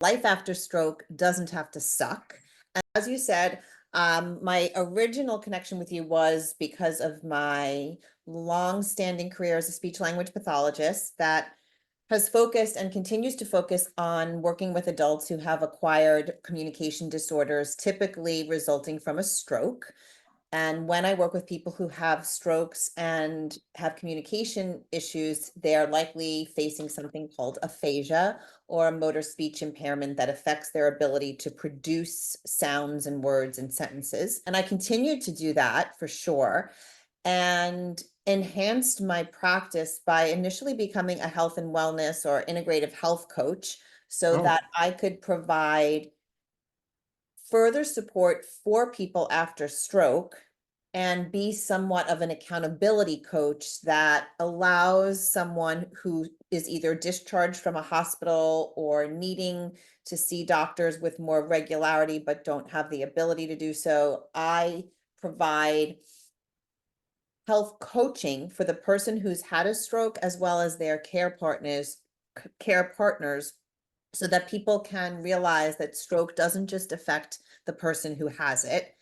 Life after stroke doesn't have to suck. And as you said, my original connection with you was because of my long-standing career as a speech language pathologist that has focused and continues to focus on working with adults who have acquired communication disorders, typically resulting from a stroke. And when I work with people who have strokes and have communication issues, they're likely facing something called aphasia or a motor speech impairment that affects their ability to produce sounds and words and sentences. And I continued to do that for sure and enhanced my practice by initially becoming a health and wellness or integrative health coach so Oh, that I could provide further support for people after stroke and be somewhat of an accountability coach that allows someone who is either discharged from a hospital or needing to see doctors with more regularity but don't have the ability to do so. I provide health coaching for the person who's had a stroke as well as their care partners so that people can realize that stroke doesn't just affect the person who has it,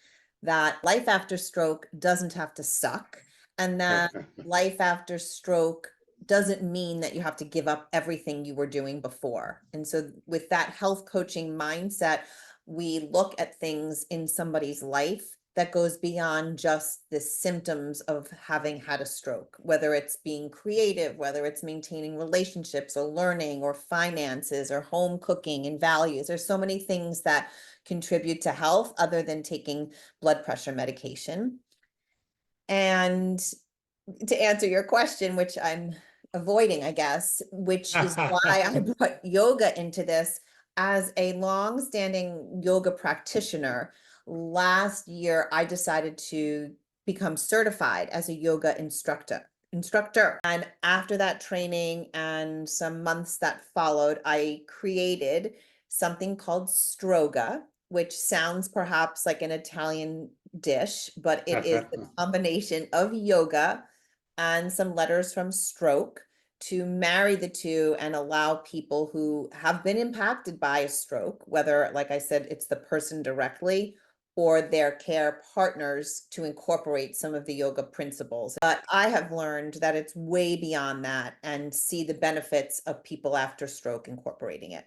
that life after stroke doesn't have to suck, and that okay. life after stroke doesn't mean that you have to give up everything you were doing before. And so, with that health coaching mindset, we look at things in somebody's life that goes beyond just the symptoms of having had a stroke, whether it's being creative, whether it's maintaining relationships or learning or finances or home cooking and values. There's so many things that contribute to health other than taking blood pressure medication. And to answer your question, which I'm avoiding, I guess, which is why I brought yoga into this as a long-standing yoga practitioner. Last year, I decided to become certified as a yoga instructor. And after that training and some months that followed, I created something called Stroga, which sounds perhaps like an Italian dish, but it is the combination of yoga and some letters from stroke to marry the two and allow people who have been impacted by a stroke, whether, like I said, it's the person directly or their care partners, to incorporate some of the yoga principles. But I have learned that it's way beyond that and see the benefits of people after stroke incorporating it.